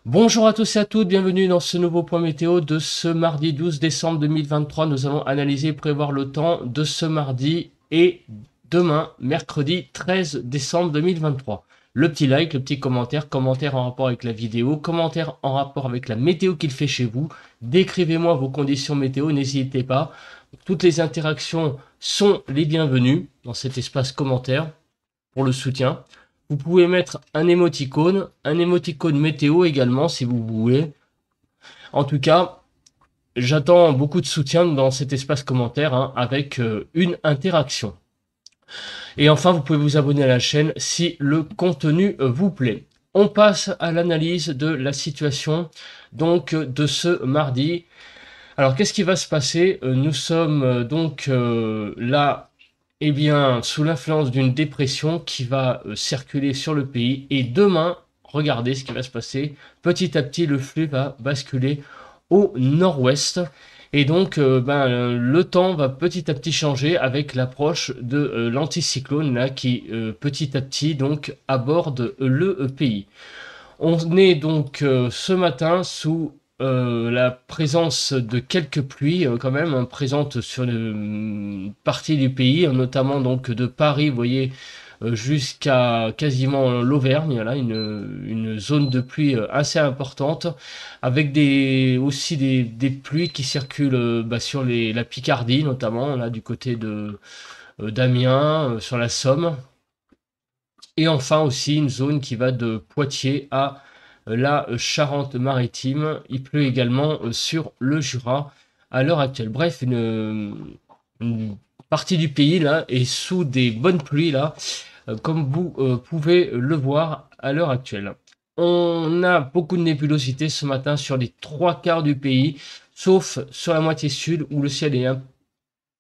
Bonjour à tous et à toutes, bienvenue dans ce nouveau point météo de ce mardi 12 décembre 2023. Nous allons analyser et prévoir le temps de ce mardi et demain, mercredi 13 décembre 2023. Le petit like, le petit commentaire, commentaire en rapport avec la vidéo, commentaire en rapport avec la météo qu'il fait chez vous. Décrivez-moi vos conditions météo, n'hésitez pas. Toutes les interactions sont les bienvenues dans cet espace commentaire pour le soutien. Vous pouvez mettre un émoticône météo également si vous voulez. En tout cas, j'attends beaucoup de soutien dans cet espace commentaire avec une interaction. Et enfin, vous pouvez vous abonner à la chaîne si le contenu vous plaît. On passe à l'analyse de la situation donc de ce mardi. Alors, qu'est-ce qui va se passer? Nous sommes là, eh bien, sous l'influence d'une dépression qui va circuler sur le pays. Et demain, regardez ce qui va se passer. Petit à petit, le flux va basculer au nord-ouest. Et donc, le temps va petit à petit changer avec l'approche de l'anticyclone là qui petit à petit donc aborde le pays. On est donc ce matin sous la présence de quelques pluies quand même présentes sur une partie du pays, notamment donc de Paris, vous voyez, jusqu'à quasiment l'Auvergne, là, une zone de pluie assez importante, avec aussi des pluies qui circulent sur la Picardie, notamment là du côté de d'Amiens, sur la Somme. Et enfin aussi une zone qui va de Poitiers à la Charente-Maritime. Il pleut également sur le Jura à l'heure actuelle. Bref, une partie du pays là est sous des bonnes pluies là, comme vous pouvez le voir à l'heure actuelle. On a beaucoup de nébulosité ce matin sur les trois quarts du pays, sauf sur la moitié sud où le ciel est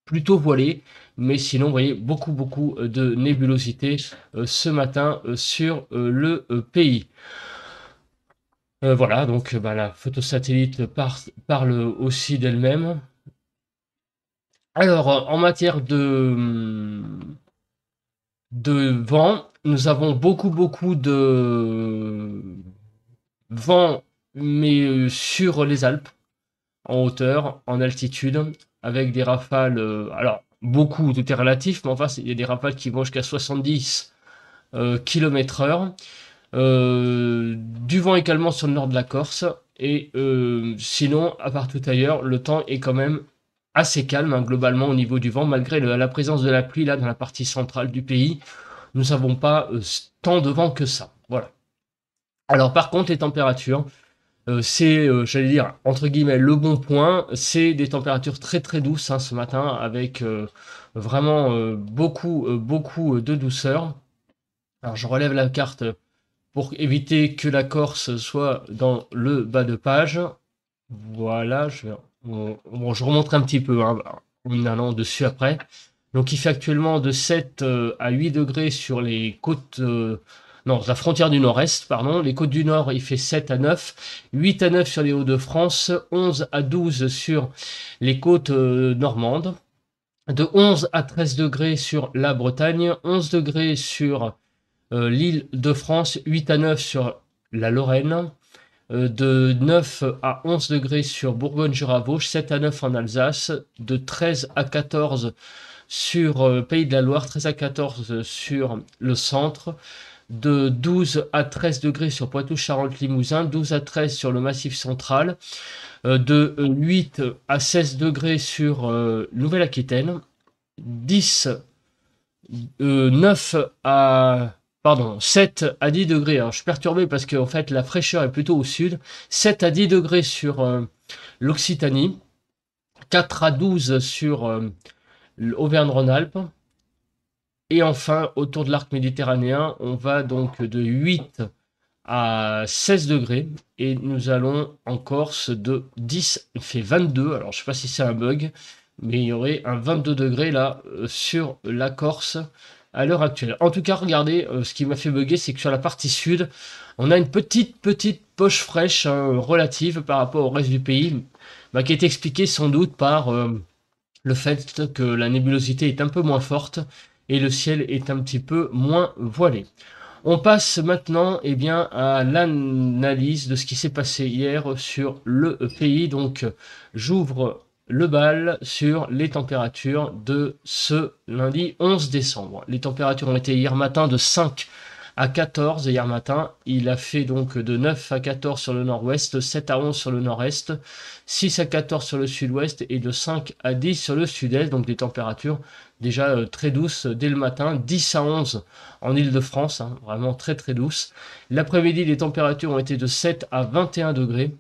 plutôt voilé. Mais sinon, vous voyez beaucoup de nébulosité ce matin sur le pays. Voilà, donc la photo satellite parle aussi d'elle-même. Alors, en matière de vent, nous avons beaucoup de vent, mais sur les Alpes, en hauteur, en altitude, avec des rafales. Alors, beaucoup, tout est relatif, mais enfin, il y a des rafales qui vont jusqu'à 70 km/h. Du vent également sur le nord de la Corse. Et sinon, à part tout ailleurs, le temps est quand même assez calme globalement au niveau du vent, malgré la présence de la pluie là dans la partie centrale du pays. Nous n'avons pas tant de vent que ça. Voilà. Alors par contre, les températures, c'est, j'allais dire, entre guillemets, le bon point. C'est des températures très douces ce matin, avec vraiment beaucoup de douceur. Alors je relève la carte pour éviter que la Corse soit dans le bas de page. Voilà, je remonte un petit peu en allant dessus après. Donc il fait actuellement de 7 à 8 degrés sur les côtes, non, la frontière du nord-est, pardon. Les côtes du nord, il fait 7 à 9, 8 à 9 sur les Hauts-de-France, 11 à 12 sur les côtes normandes, de 11 à 13 degrés sur la Bretagne, 11 degrés sur l'île de France, 8 à 9 sur la Lorraine, de 9 à 11 degrés sur Bourgogne-Jura-Vosges, 7 à 9 en Alsace, de 13 à 14 sur Pays de la Loire, 13 à 14 sur le centre, de 12 à 13 degrés sur Poitou-Charentes-Limousin, 12 à 13 sur le Massif central, de 8 à 16 degrés sur Nouvelle-Aquitaine, 10, 9 à pardon, 7 à 10 degrés. Alors, je suis perturbé parce que en fait, la fraîcheur est plutôt au sud. 7 à 10 degrés sur l'Occitanie. 4 à 12 sur l'Auvergne-Rhône-Alpes. Et enfin, autour de l'arc méditerranéen, on va donc de 8 à 16 degrés. Et nous allons en Corse de 10, il fait 22. Alors, je ne sais pas si c'est un bug, mais il y aurait un 22 degrés là sur la Corse à l'heure actuelle. En tout cas, regardez, ce qui m'a fait bugger, c'est que sur la partie sud, on a une petite poche fraîche relative par rapport au reste du pays, qui est expliquée sans doute par le fait que la nébulosité est un peu moins forte et le ciel est un petit peu moins voilé. On passe maintenant eh bien, à l'analyse de ce qui s'est passé hier sur le pays. Donc, j'ouvre le bal sur les températures de ce lundi 11 décembre. Les températures ont été hier matin de 5 à 14 hier matin. Il a fait donc de 9 à 14 sur le nord-ouest, 7 à 11 sur le nord-est, 6 à 14 sur le sud-ouest et de 5 à 10 sur le sud-est. Donc des températures déjà très douces dès le matin, 10 à 11 en Île-de-France, hein, vraiment très très douces. L'après-midi, les températures ont été de 7 à 21 degrés.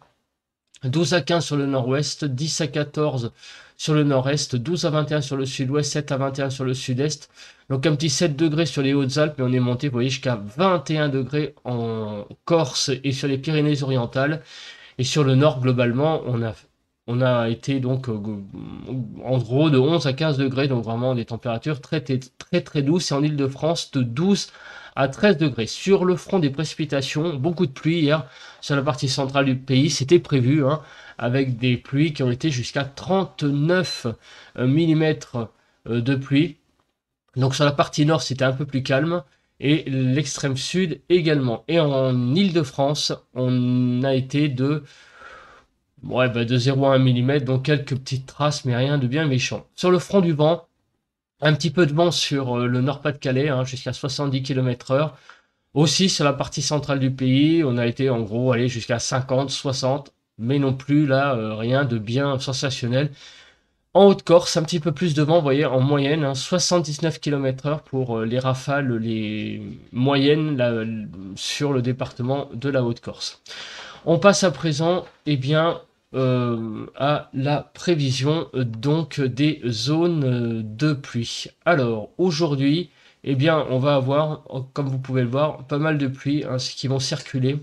12 à 15 sur le nord-ouest, 10 à 14 sur le nord-est, 12 à 21 sur le sud-ouest, 7 à 21 sur le sud-est. Donc un petit 7 degrés sur les Hautes-Alpes, mais on est monté, vous voyez, jusqu'à 21 degrés en Corse et sur les Pyrénées-Orientales. Et sur le nord, globalement, on a été donc en gros de 11 à 15 degrés, donc vraiment des températures très très très, très douces. Et en Île-de-France, de 12 à 13 degrés. Sur le front des précipitations, beaucoup de pluie hier sur la partie centrale du pays, c'était prévu, hein, avec des pluies qui ont été jusqu'à 39 mm de pluie. Donc sur la partie nord, c'était un peu plus calme. Et l'extrême sud également. Et en Île-de-France, on a été de 0 à 1 mm, donc quelques petites traces, mais rien de bien méchant. Sur le front du vent, un petit peu de vent sur le Nord-Pas-de-Calais, hein, jusqu'à 70 km/h. Aussi sur la partie centrale du pays, on a été en gros allé jusqu'à 50, 60, mais non plus là rien de bien sensationnel. En Haute-Corse, un petit peu plus de vent, vous voyez, en moyenne, hein, 79 km/h pour les rafales, les moyennes là, sur le département de la Haute-Corse. On passe à présent, eh bien, à la prévision donc des zones de pluie. Alors aujourd'hui, eh bien, on va avoir, comme vous pouvez le voir, pas mal de pluies hein, qui vont circuler.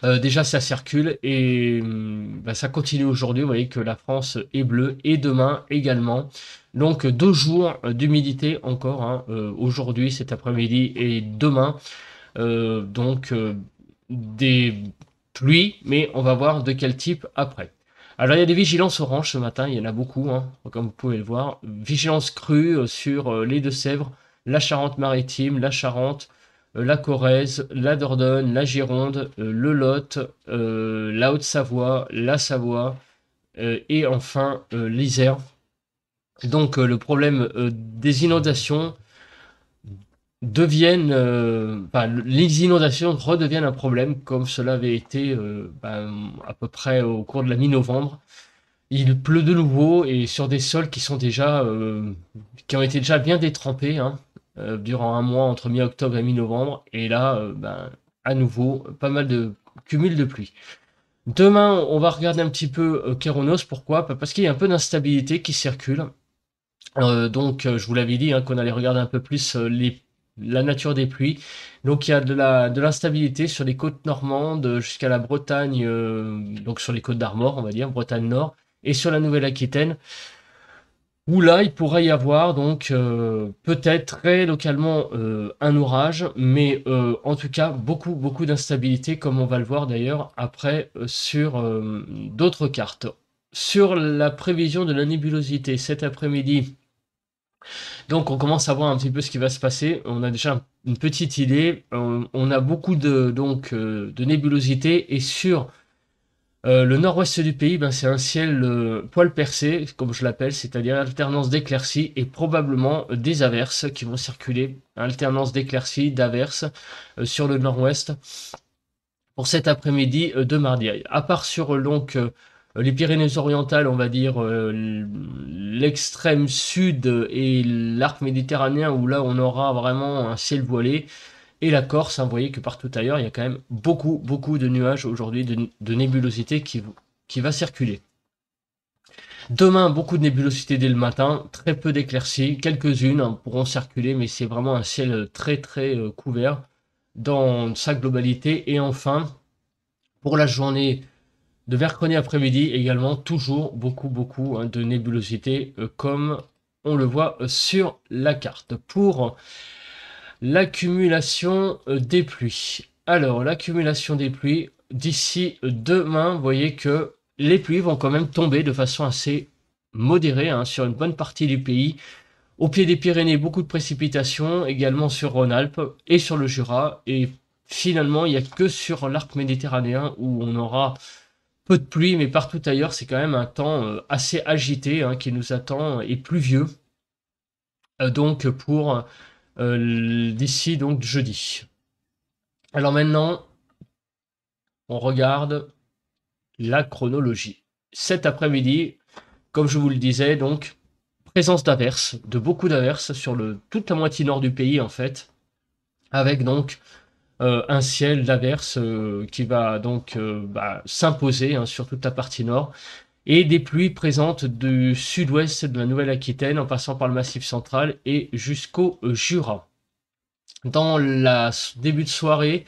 Déjà, ça circule et bah, ça continue aujourd'hui. Vous voyez que la France est bleue et demain également. Donc 2 jours d'humidité encore, hein, aujourd'hui, cet après-midi et demain. Des pluies, mais on va voir de quel type après. Alors il y a des vigilances orange ce matin, il y en a beaucoup, hein, comme vous pouvez le voir. Vigilance crue sur les Deux-Sèvres, la Charente-Maritime, la Charente, la Corrèze, la Dordogne, la Gironde, le Lot, la Haute-Savoie, la Savoie et enfin l'Isère. Donc le problème des inondations les inondations redeviennent un problème comme cela avait été à peu près au cours de la mi-novembre. Il pleut de nouveau et sur des sols qui ont été déjà bien détrempés hein, durant un mois entre mi-octobre et mi-novembre. Et là, à nouveau, pas mal de cumul de pluie. Demain, on va regarder un petit peu Kéronos. Pourquoi? Parce qu'il y a un peu d'instabilité qui circule. Je vous l'avais dit hein, qu'on allait regarder un peu plus la nature des pluies. Donc il y a de l'instabilité sur les côtes normandes jusqu'à la Bretagne, donc sur les côtes d'Armor, on va dire, Bretagne Nord, et sur la Nouvelle-Aquitaine, où là il pourrait y avoir donc peut-être très localement un orage, mais en tout cas beaucoup d'instabilité, comme on va le voir d'ailleurs après sur d'autres cartes. Sur la prévision de la nébulosité cet après-midi, donc on commence à voir un petit peu ce qui va se passer. On a déjà une petite idée. On a beaucoup de nébulosité et sur le nord-ouest du pays, c'est un ciel poil percé, comme je l'appelle, c'est-à-dire alternance d'éclaircies et probablement des averses qui vont circuler. Alternance d'éclaircies, d'averses sur le nord-ouest pour cet après-midi de mardi. À part sur les Pyrénées-Orientales, on va dire l'extrême sud et l'arc méditerranéen, où là on aura vraiment un ciel voilé, et la Corse, hein, vous voyez que partout ailleurs, il y a quand même beaucoup de nuages aujourd'hui, de nébulosité qui va circuler. Demain, beaucoup de nébulosité dès le matin, très peu d'éclaircies, quelques-unes hein, pourront circuler, mais c'est vraiment un ciel très couvert dans sa globalité. Et enfin, pour la journée de mercredi après-midi également, toujours beaucoup hein, de nébulosité comme on le voit sur la carte. Pour l'accumulation des pluies. Alors, l'accumulation des pluies, d'ici demain, vous voyez que les pluies vont quand même tomber de façon assez modérée hein, sur une bonne partie du pays. Au pied des Pyrénées, beaucoup de précipitations, également sur Rhône-Alpes et sur le Jura. Et finalement, il n'y a que sur l'arc méditerranéen où on aura peu de pluie, mais partout ailleurs, c'est quand même un temps assez agité hein, qui nous attend et pluvieux. Donc pour d'ici donc jeudi. Alors maintenant, on regarde la chronologie. Cet après-midi, comme je vous le disais, donc présence d'averses, de beaucoup d'averses sur toute la moitié nord du pays en fait, avec donc un ciel d'averses qui va donc s'imposer hein, sur toute la partie nord, et des pluies présentes du sud-ouest de la Nouvelle-Aquitaine en passant par le Massif central et jusqu'au Jura. Dans la début de soirée,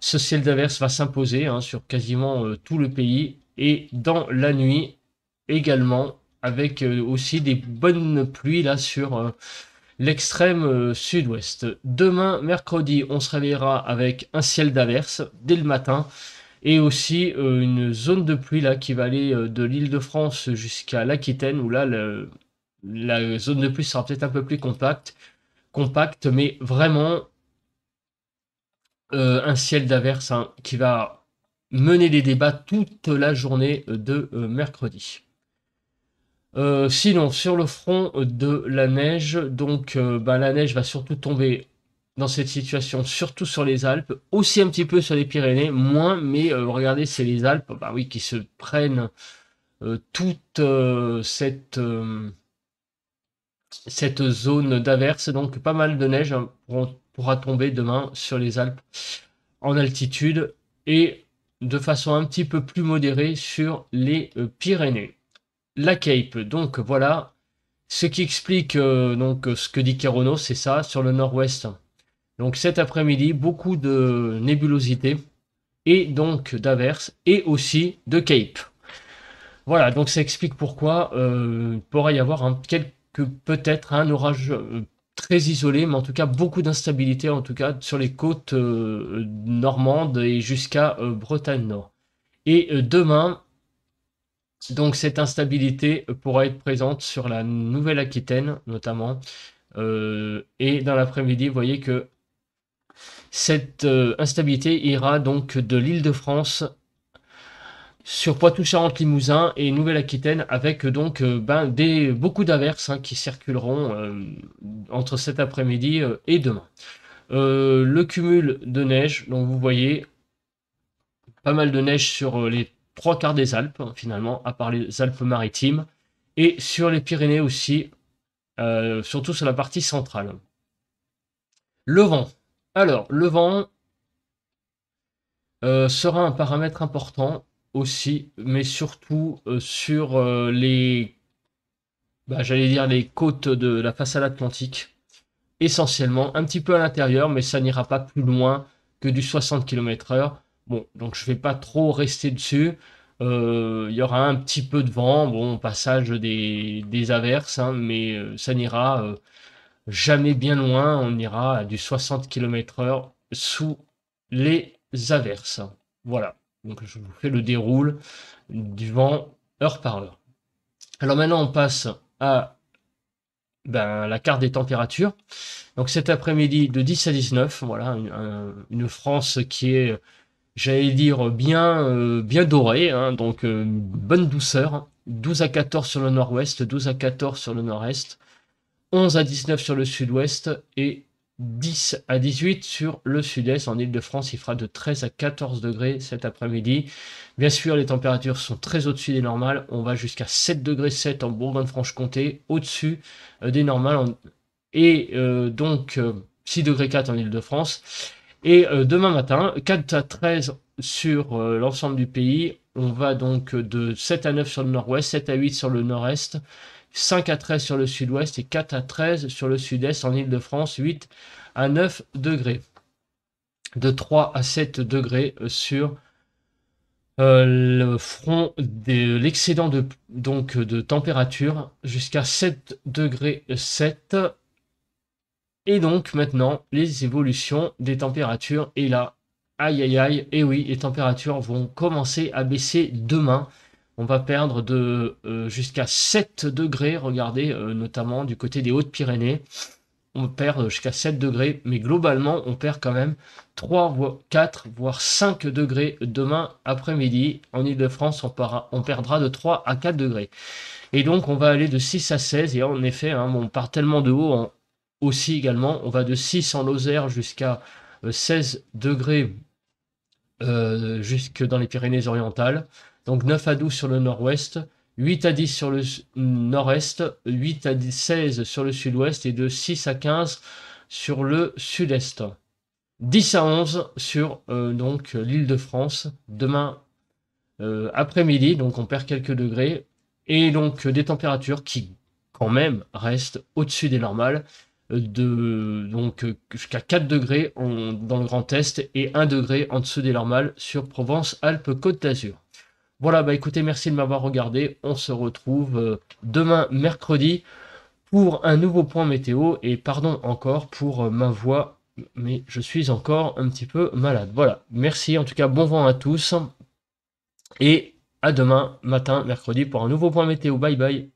ce ciel d'averse va s'imposer hein, sur quasiment tout le pays, et dans la nuit également, avec aussi des bonnes pluies là sur l'extrême sud-ouest. Demain, mercredi, on se réveillera avec un ciel d'averse dès le matin, et aussi une zone de pluie là qui va aller de l'Île-de-France jusqu'à l'Aquitaine, où là la zone de pluie sera peut-être un peu plus compacte, mais vraiment un ciel d'averse hein, qui va mener les débats toute la journée de mercredi. Sinon, sur le front de la neige, donc la neige va surtout tomber dans cette situation, surtout sur les Alpes, aussi un petit peu sur les Pyrénées, moins, mais regardez, c'est les Alpes, bah oui, qui se prennent toute cette zone d'averse, donc pas mal de neige hein, pourra tomber demain sur les Alpes en altitude, et de façon un petit peu plus modérée sur les Pyrénées. La Cape, donc voilà, ce qui explique donc ce que dit Kérono, c'est ça, sur le nord-ouest. Donc cet après-midi, beaucoup de nébulosité, et donc d'averses, et aussi de Cape. Voilà, donc ça explique pourquoi il pourrait y avoir peut-être un orage très isolé, mais en tout cas beaucoup d'instabilité, en tout cas sur les côtes normandes et jusqu'à Bretagne Nord. Et demain, donc cette instabilité pourra être présente sur la Nouvelle-Aquitaine notamment. Et dans l'après-midi, vous voyez que cette instabilité ira donc de l'Île-de-France sur Poitou-Charentes-Limousin et Nouvelle-Aquitaine, avec donc beaucoup d'averses hein, qui circuleront entre cet après-midi et demain. Le cumul de neige, donc vous voyez pas mal de neige sur les trois quarts des Alpes, hein, finalement, à part les Alpes-Maritimes, et sur les Pyrénées aussi, surtout sur la partie centrale. Le vent. Alors, le vent sera un paramètre important aussi, mais surtout sur j'allais dire les côtes de la façade atlantique, essentiellement, un petit peu à l'intérieur, mais ça n'ira pas plus loin que du 60 km/h. Bon, donc je vais pas trop rester dessus. Il y aura un petit peu de vent, bon, passage des averses, hein, mais ça n'ira jamais bien loin. On ira à du 60 km/h sous les averses. Voilà, donc je vous fais le déroule du vent heure par heure. Alors maintenant, on passe à la carte des températures. Donc cet après-midi de 10 à 19, voilà, une France qui est, j'allais dire, bien dorée, hein, donc bonne douceur. 12 à 14 sur le nord-ouest, 12 à 14 sur le nord-est, 11 à 19 sur le sud-ouest et 10 à 18 sur le sud-est. En Île-de-France, il fera de 13 à 14 degrés cet après-midi. Bien sûr, les températures sont très au-dessus des normales. On va jusqu'à 7 degrés 7 en Bourgogne-Franche-Comté, au-dessus des normales. Et donc 6 degrés 4 en Île-de-France. Et demain matin, 4 à 13 sur l'ensemble du pays. On va donc de 7 à 9 sur le nord-ouest, 7 à 8 sur le nord-est, 5 à 13 sur le sud-ouest et 4 à 13 sur le sud-est en Île-de-France, 8 à 9 degrés. De 3 à 7 degrés sur le front de l'excédent de température, jusqu'à 7 degrés 7. Et donc maintenant, les évolutions des températures. Et là, aïe aïe aïe, et oui, les températures vont commencer à baisser demain. On va perdre de jusqu'à 7 degrés, regardez, notamment du côté des Hautes-Pyrénées. On perd jusqu'à 7 degrés, mais globalement, on perd quand même 3, voire 4, voire 5 degrés demain après-midi. En Ile-de-France, on perdra de 3 à 4 degrés. Et donc, on va aller de 6 à 16. Et en effet, hein, on part tellement de haut aussi également. On va de 6 en Lozère jusqu'à 16 degrés jusque dans les Pyrénées-Orientales. Donc 9 à 12 sur le nord-ouest, 8 à 10 sur le nord-est, 8 à 16 sur le sud-ouest et de 6 à 15 sur le sud-est. 10 à 11 sur donc l'île de France demain après-midi, donc on perd quelques degrés, et donc des températures qui quand même restent au-dessus des normales, donc jusqu'à 4 degrés dans le Grand Est et 1 degré en dessous des normales sur Provence-Alpes-Côte d'Azur. Voilà, bah écoutez, merci de m'avoir regardé. On se retrouve demain mercredi pour un nouveau point météo. Et pardon encore pour ma voix, mais je suis encore un petit peu malade. Voilà, merci en tout cas, bon vent à tous. Et à demain matin, mercredi, pour un nouveau point météo. Bye bye.